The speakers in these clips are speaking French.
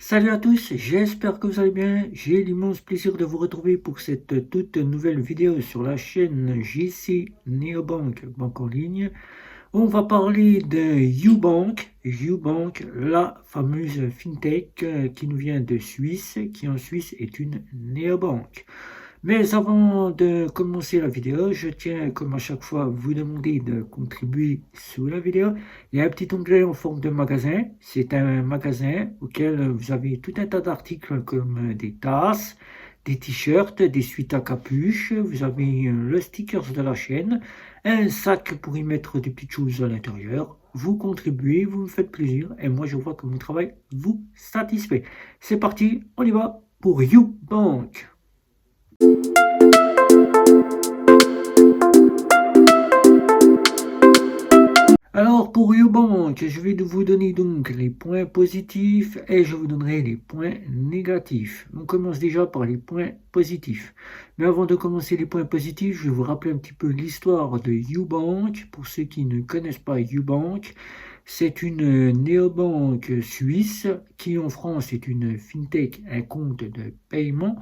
Salut à tous, j'espère que vous allez bien. J'ai l'immense plaisir de vous retrouver pour cette toute nouvelle vidéo sur la chaîne JC Neobank, banque en ligne. On va parler de Ubank, Ubank, la fameuse fintech qui nous vient de Suisse, qui en Suisse est une néobanque. Mais avant de commencer la vidéo, je tiens, comme à chaque fois, vous demander de contribuer sous la vidéo. Il y a un petit onglet en forme de magasin. C'est un magasin auquel vous avez tout un tas d'articles comme des tasses, des t-shirts, des suites à capuche. Vous avez le sticker de la chaîne, un sac pour y mettre des petites choses à l'intérieur. Vous contribuez, vous me faites plaisir et moi je vois que mon travail vous satisfait. C'est parti, on y va pour YouBank. Alors pour Ubank, je vais vous donner donc les points positifs et je vous donnerai les points négatifs. On commence déjà par les points positifs. Mais avant de commencer les points positifs, je vais vous rappeler un petit peu l'histoire de Ubank. Pour ceux qui ne connaissent pas Ubank, c'est une néobanque suisse qui en France est une fintech, un compte de paiement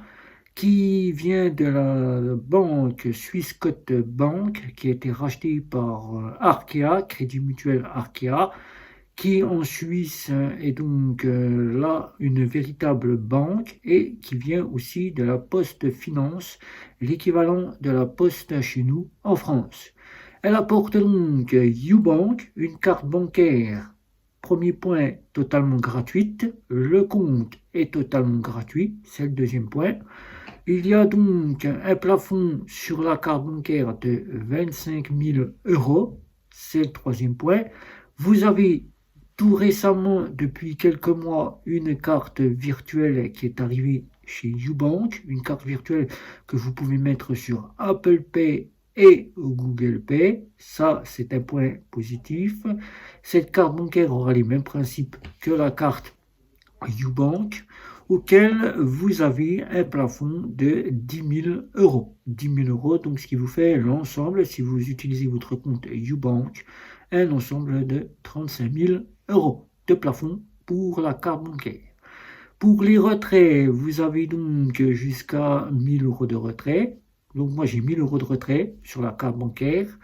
qui vient de la banque Swissquote Bank, qui a été rachetée par Arkea, Crédit Mutuel Arkea, qui en Suisse est donc là une véritable banque et qui vient aussi de la Poste Finance, l'équivalent de la Poste chez nous en France. Elle apporte donc Ubank, une carte bancaire. Premier point, totalement gratuite. Le compte est totalement gratuit, c'est le deuxième point. Il y a donc un plafond sur la carte bancaire de 25 000 euros. C'est le troisième point. Vous avez tout récemment, depuis quelques mois, une carte virtuelle qui est arrivée chez Ubank. Une carte virtuelle que vous pouvez mettre sur Apple Pay et Google Pay. Ça, c'est un point positif. Cette carte bancaire aura les mêmes principes que la carte Ubank, auquel vous avez un plafond de 10 000 euros. 10 000 euros, donc ce qui vous fait l'ensemble, si vous utilisez votre compte Ubank, un ensemble de 35 000 euros de plafond pour la carte bancaire. Pour les retraits, vous avez donc jusqu'à 1 000 euros de retrait. Donc moi j'ai 1 000 euros de retrait sur la carte bancaire.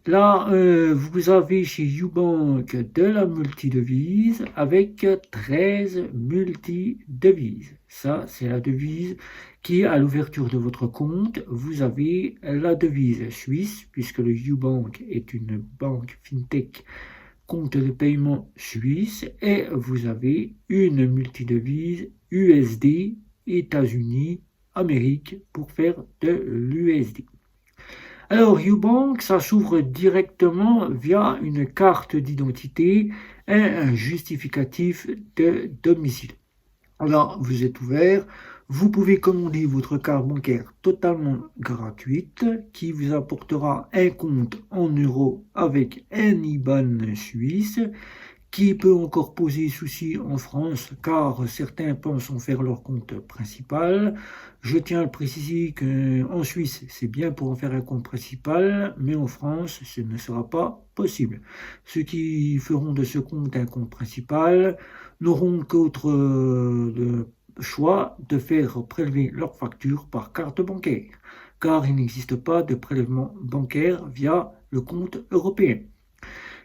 Là, vous avez chez Ubank de la multidevise avec 13 multidevises. Ça, c'est la devise qui, à l'ouverture de votre compte, vous avez la devise suisse, puisque le Ubank est une banque fintech compte de paiement suisse, et vous avez une multidevise USD, États-Unis, Amérique, pour faire de l'USD. Alors, Ubank, ça s'ouvre directement via une carte d'identité et un justificatif de domicile. Là, vous êtes ouvert, vous pouvez commander votre carte bancaire totalement gratuite qui vous apportera un compte en euros avec un IBAN suisse qui peut encore poser souci en France, car certains pensent en faire leur compte principal. Je tiens à le préciser qu'en Suisse, c'est bien pour en faire un compte principal, mais en France, ce ne sera pas possible. Ceux qui feront de ce compte un compte principal n'auront qu'autre choix de faire prélever leur facture par carte bancaire, car il n'existe pas de prélèvement bancaire via le compte européen.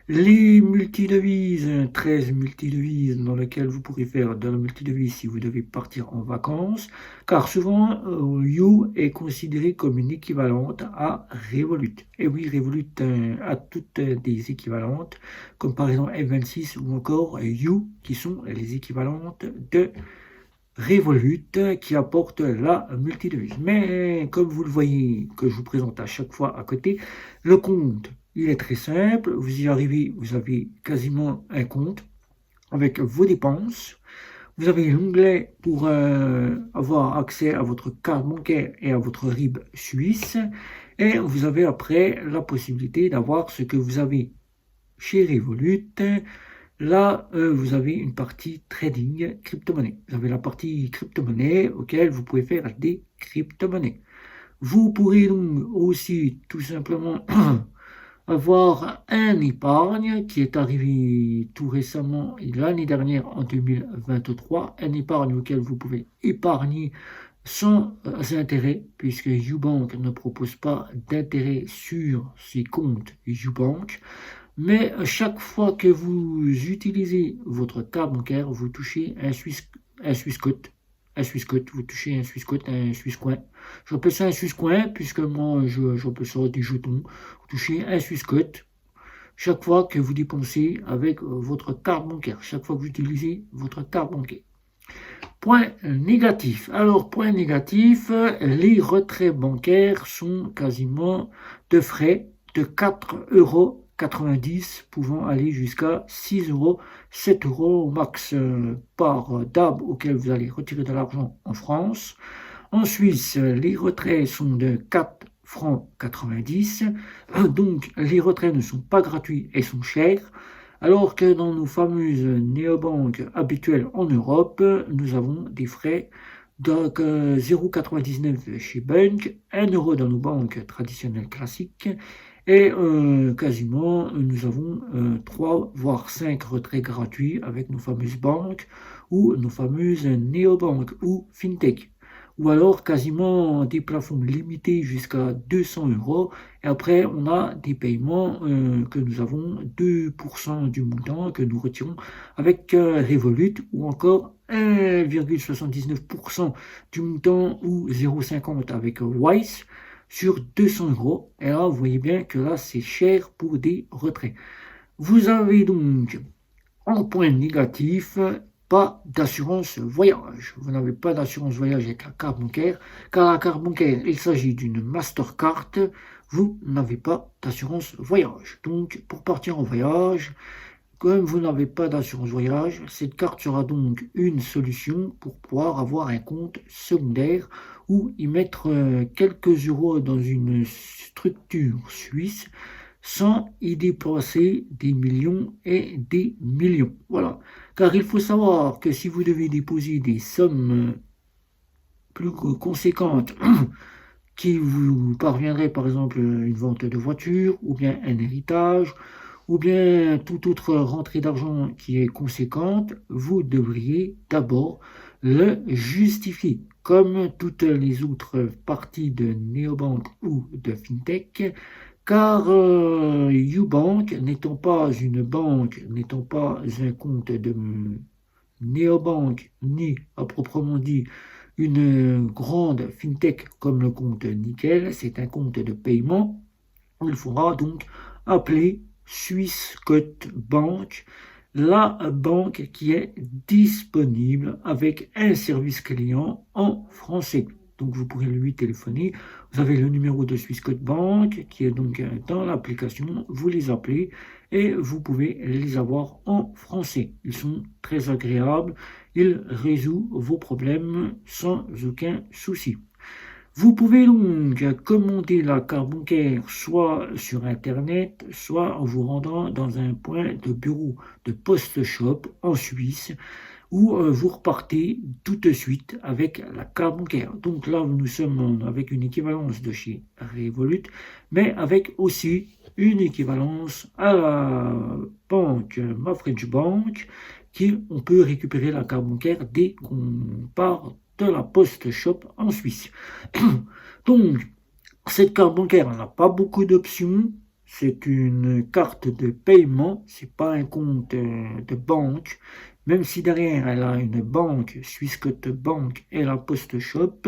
Les multidevises, 13 multidevises dans lesquelles vous pourrez faire de la multidevise si vous devez partir en vacances, car souvent You est considéré comme une équivalente à Revolut. Et oui, Revolut a toutes des équivalentes, comme par exemple F26 ou encore You, qui sont les équivalentes de Revolut qui apporte la multidevise. Mais comme vous le voyez, que je vous présente à chaque fois à côté, le compte, il est très simple. Vous y arrivez, vous avez quasiment un compte avec vos dépenses. Vous avez l'onglet pour avoir accès à votre carte bancaire et à votre RIB suisse. Et vous avez après la possibilité d'avoir ce que vous avez chez Revolut. Là, vous avez une partie trading crypto-monnaie. Vous avez la partie crypto-monnaie auquel vous pouvez faire des crypto-monnaies. Vous pourrez donc aussi tout simplement avoir un épargne qui est arrivé tout récemment, l'année dernière en 2023, un épargne auquel vous pouvez épargner sans intérêt, puisque YouBank ne propose pas d'intérêt sur ses comptes YouBank. Mais chaque fois que vous utilisez votre carte bancaire, vous touchez un Swissquote. Un Swissquote, vous touchez un Swissquote, un Swisscoin. J'appelle ça un Swisscoin, puisque moi, j'appelle ça des jetons. Vous touchez un Swissquote chaque fois que vous dépensez avec votre carte bancaire, chaque fois que vous utilisez votre carte bancaire. Point négatif. Alors, point négatif, les retraits bancaires sont quasiment de frais de 4,90 € pouvant aller jusqu'à 6 euros, 7 euros au max par DAB auquel vous allez retirer de l'argent en France. En Suisse, les retraits sont de 4 francs 90. Donc, les retraits ne sont pas gratuits et sont chers. Alors que dans nos fameuses néobanques habituelles en Europe, nous avons des frais de 0,99 chez Bank, 1 euro dans nos banques traditionnelles classiques, et quasiment nous avons 3 voire 5 retraits gratuits avec nos fameuses banques ou nos fameuses néobanques ou fintech. Ou alors quasiment des plafonds limités jusqu'à 200 euros. Et après, on a des paiements que nous avons 2% du montant que nous retirons avec Revolut ou encore 1,79% du montant ou 0,50 avec Wise sur 200 euros. Et là, vous voyez bien que là, c'est cher pour des retraits. Vous avez donc en point négatif pas d'assurance voyage. Vous n'avez pas d'assurance voyage avec la carte bancaire, car la carte bancaire, il s'agit d'une Mastercard, vous n'avez pas d'assurance voyage. Donc, pour partir en voyage, comme vous n'avez pas d'assurance voyage, cette carte sera donc une solution pour pouvoir avoir un compte secondaire ou y mettre quelques euros dans une structure suisse sans y dépenser des millions et des millions. Voilà. Car il faut savoir que si vous devez déposer des sommes plus conséquentes qui vous parviendraient, par exemple une vente de voiture, ou bien un héritage, ou bien toute autre rentrée d'argent qui est conséquente, vous devriez d'abord le justifier. Comme toutes les autres parties de néobanque ou de fintech, car YouBank, n'étant pas une banque, n'étant pas un compte de néobanque, ni à proprement dit une grande fintech comme le compte Nickel, c'est un compte de paiement. Il faudra donc appeler Swissquote Bank, la banque qui est disponible avec un service client en français. Donc vous pourrez lui téléphoner. Vous avez le numéro de Swissquote Bank qui est donc dans l'application. Vous les appelez et vous pouvez les avoir en français. Ils sont très agréables. Ils résolvent vos problèmes sans aucun souci. Vous pouvez donc commander la carte bancaire soit sur Internet, soit en vous rendant dans un point de bureau de Post Shop en Suisse, où vous repartez tout de suite avec la carte bancaire. Donc là, nous sommes avec une équivalence de chez Revolut, mais avec aussi une équivalence à la banque Ma French Bank, qui on peut récupérer la carte bancaire dès qu'on part de la Post Shop en Suisse. Donc, cette carte bancaire n'a pas beaucoup d'options. C'est une carte de paiement, c'est pas un compte de banque. Même si derrière elle a une banque, Swissquote Bank et la Post Shop,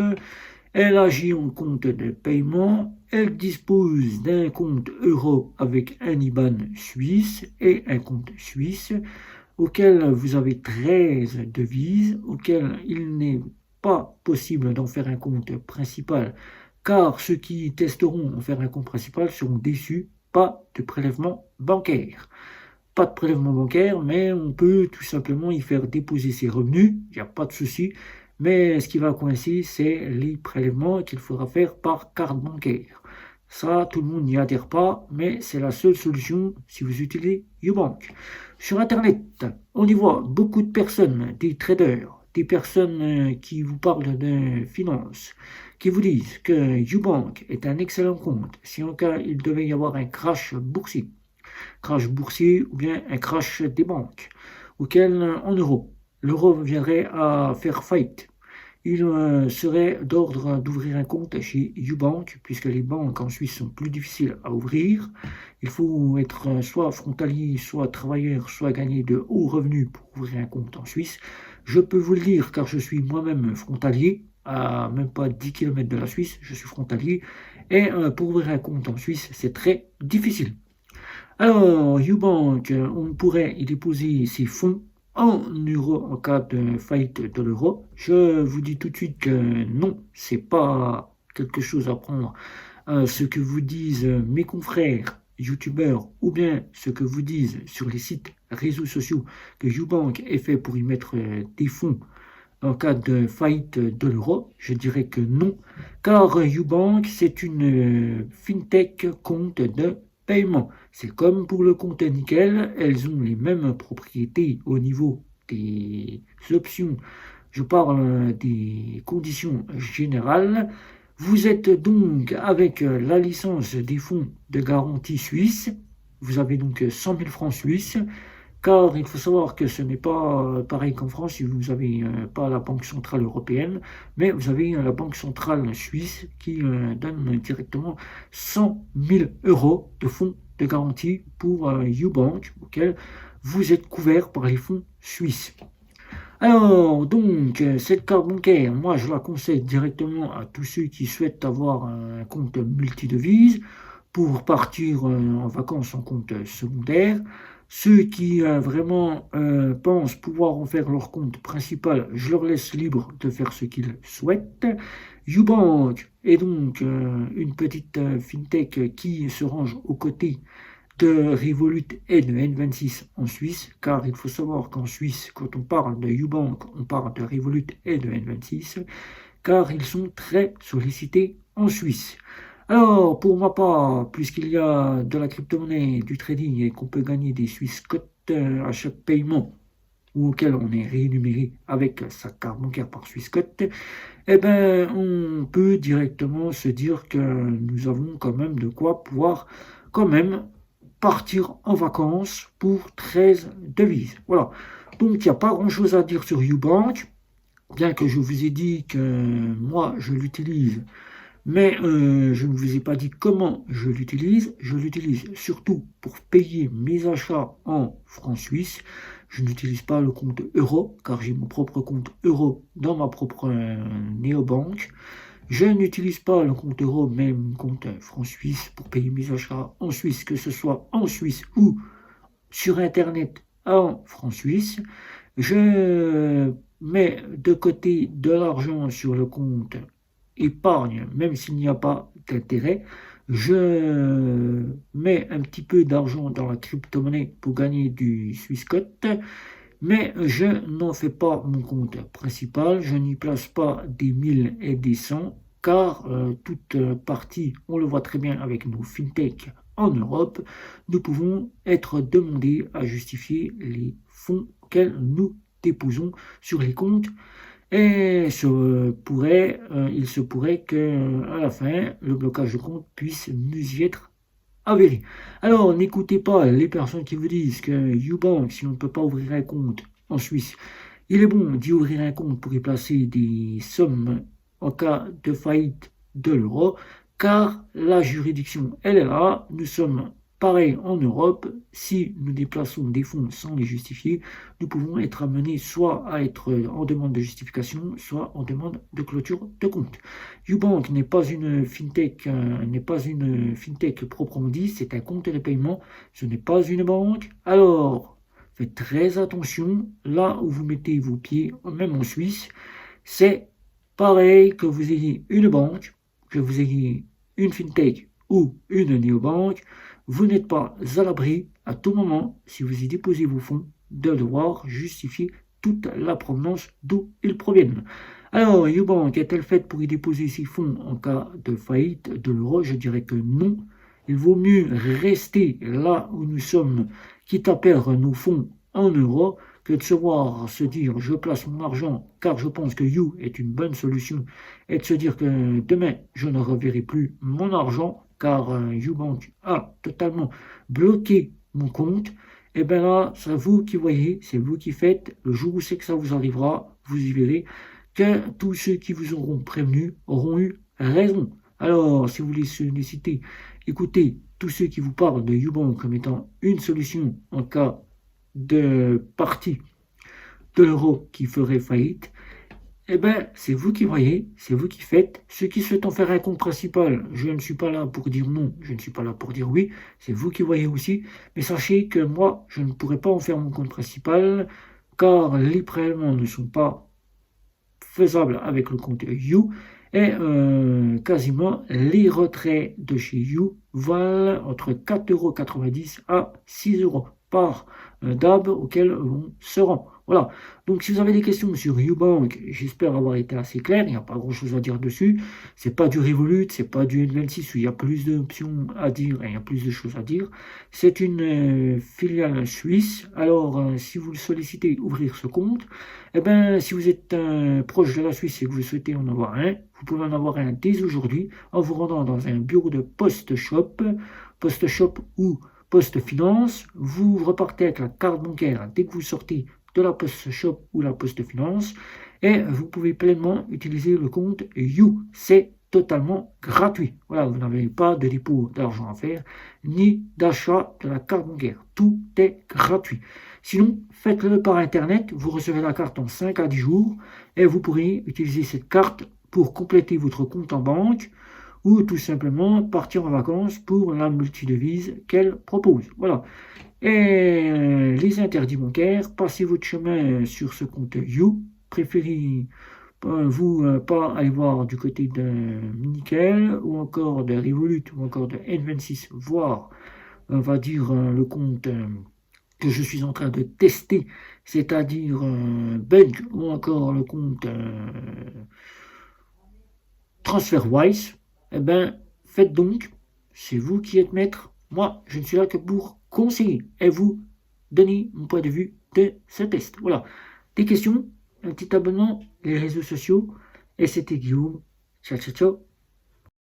elle agit en compte de paiement. Elle dispose d'un compte euro avec un IBAN suisse et un compte suisse auquel vous avez 13 devises, auquel il n'est pas possible d'en faire un compte principal, car ceux qui testeront en faire un compte principal seront déçus, pas de prélèvement bancaire. Pas de prélèvement bancaire, mais on peut tout simplement y faire déposer ses revenus, il n'y a pas de souci, mais ce qui va coincer, c'est les prélèvements qu'il faudra faire par carte bancaire. Ça, tout le monde n'y adhère pas, mais c'est la seule solution si vous utilisez YouBank. Sur Internet, on y voit beaucoup de personnes, des traders, des personnes qui vous parlent de finances, qui vous disent que YouBank est un excellent compte si en cas il devait y avoir un crash boursier ou bien un crash des banques, auquel en euros, l'euro viendrait à faire faillite. Il serait d'ordre d'ouvrir un compte chez YouBank, puisque les banques en Suisse sont plus difficiles à ouvrir. Il faut être soit frontalier, soit travailleur, soit gagner de hauts revenus pour ouvrir un compte en Suisse. Je peux vous le dire car je suis moi-même frontalier, à même pas 10 km de la Suisse, je suis frontalier. Et pour ouvrir un compte en Suisse, c'est très difficile. Alors, YouBank, on pourrait y déposer ses fonds en euros en cas de faillite de l'euro. Je vous dis tout de suite que non, c'est pas quelque chose à prendre. Ce que vous disent mes confrères youtubeurs ou bien ce que vous disent sur les sites réseaux sociaux que YouBank est fait pour y mettre des fonds en cas de faillite de l'euro, je dirais que non, car YouBank c'est une fintech compte de paiement. C'est comme pour le compte nickel, elles ont les mêmes propriétés au niveau des options. Je parle des conditions générales. Vous êtes donc avec la licence des fonds de garantie suisse. Vous avez donc 100 000 francs suisses. Car il faut savoir que ce n'est pas pareil qu'en France, si vous n'avez pas la Banque Centrale Européenne, mais vous avez la Banque Centrale Suisse qui donne directement 100 000 euros de fonds de garantie pour YouBank, auquel vous êtes couvert par les fonds suisses. Alors, donc, cette carte bancaire, moi, je la conseille directement à tous ceux qui souhaitent avoir un compte multidevise pour partir en vacances en compte secondaire. Ceux qui vraiment pensent pouvoir en faire leur compte principal, je leur laisse libre de faire ce qu'ils souhaitent. YouBank est donc une petite fintech qui se range aux côtés de Revolut et de N26 en Suisse, car il faut savoir qu'en Suisse, quand on parle de YouBank, on parle de Revolut et de N26, car ils sont très sollicités en Suisse. Alors, pour ma part, puisqu'il y a de la crypto-monnaie, du trading et qu'on peut gagner des Swissquotes à chaque paiement ou auquel on est rémunéré avec sa carte bancaire par Swissquote, eh ben, on peut directement se dire que nous avons quand même de quoi pouvoir quand même partir en vacances pour 13 devises. Voilà. Donc, il n'y a pas grand-chose à dire sur YouBank, bien que je vous ai dit que moi, je l'utilise. Mais je ne vous ai pas dit comment je l'utilise. Je l'utilise surtout pour payer mes achats en francs suisses. Je n'utilise pas le compte euro, car j'ai mon propre compte euro dans ma propre néobanque. Je n'utilise pas le compte euro, mais mon compte francs suisses pour payer mes achats en Suisse, que ce soit en Suisse ou sur Internet en francs suisses. Je mets de côté de l'argent sur le compte épargne, même s'il n'y a pas d'intérêt. Je mets un petit peu d'argent dans la crypto-monnaie pour gagner du Swissquote, mais je n'en fais pas mon compte principal. Je n'y place pas des 1000 et des 100, car toute partie, on le voit très bien avec nos fintech en Europe, nous pouvons être demandés à justifier les fonds qu'elles nous déposons sur les comptes. Et il se pourrait que à la fin, le blocage de compte puisse nous y être avéré. Alors, n'écoutez pas les personnes qui vous disent que YouBank, si on ne peut pas ouvrir un compte en Suisse, il est bon d'y ouvrir un compte pour y placer des sommes en cas de faillite de l'euro, car la juridiction, elle est là. Nous sommes pareil en Europe, si nous déplaçons des fonds sans les justifier, nous pouvons être amenés soit à être en demande de justification, soit en demande de clôture de compte. YouBank n'est pas une fintech, proprement dit, c'est un compte de paiement, ce n'est pas une banque. Alors, faites très attention, là où vous mettez vos pieds, même en Suisse, c'est pareil que vous ayez une banque, que vous ayez une fintech ou une néobanque. Vous n'êtes pas à l'abri à tout moment, si vous y déposez vos fonds, de devoir justifier toute la provenance d'où ils proviennent. Alors, YouBank est-elle faite pour y déposer ses fonds en cas de faillite de l'euro? Je dirais que non. Il vaut mieux rester là où nous sommes, quitte à perdre nos fonds en euros, que de savoir se dire je place mon argent car je pense que You est une bonne solution et de se dire que demain je ne reverrai plus mon argent car YouBank a totalement bloqué mon compte, et bien là, c'est vous qui voyez, c'est vous qui faites. Le jour où c'est que ça vous arrivera, vous y verrez que tous ceux qui vous auront prévenu auront eu raison. Alors, si vous voulez solliciter, écoutez tous ceux qui vous parlent de YouBank comme étant une solution en cas de partie de l'euro qui ferait faillite, eh bien, c'est vous qui voyez, c'est vous qui faites. Ceux qui souhaitent en faire un compte principal, je ne suis pas là pour dire non, je ne suis pas là pour dire oui, c'est vous qui voyez aussi. Mais sachez que moi, je ne pourrais pas en faire mon compte principal, car les prélèvements ne sont pas faisables avec le compte You, et quasiment les retraits de chez You valent entre 4,90 € à 6 € par DAB auquel on se rend. Voilà. Donc, si vous avez des questions sur YouBank, j'espère avoir été assez clair. Il n'y a pas grand-chose à dire dessus. C'est pas du Revolut, c'est pas du N26 où il y a plus d'options à dire et il y a plus de choses à dire. C'est une filiale suisse. Alors, si vous le sollicitez, ouvrir ce compte, eh ben, si vous êtes proche de la Suisse et que vous souhaitez en avoir un, vous pouvez en avoir un dès aujourd'hui en vous rendant dans un bureau de PostShop ou Poste Finance. Vous repartez avec la carte bancaire dès que vous sortez de la PostShop ou la Poste Finance et vous pouvez pleinement utiliser le compte You. C'est totalement gratuit. Voilà, vous n'avez pas de dépôt d'argent à faire ni d'achat de la carte bancaire. Tout est gratuit. Sinon, faites-le par Internet. Vous recevez la carte en 5 à 10 jours et vous pourrez utiliser cette carte pour compléter votre compte en banque ou tout simplement partir en vacances pour la multidevise qu'elle propose. Voilà. Et les interdits bancaires, passez votre chemin sur ce compte You. Préférez vous pas aller voir du côté de Nickel ou encore de Revolut ou encore de N26, voire on va dire le compte que je suis en train de tester, c'est-à-dire Bank ou encore le compte TransferWise. Eh bien, faites donc, c'est vous qui êtes maître. Moi, je ne suis là que pour conseiller et vous donner mon point de vue de ce test. Voilà. Des questions, un petit abonnement, les réseaux sociaux, et c'était Guillaume. Ciao, ciao, ciao.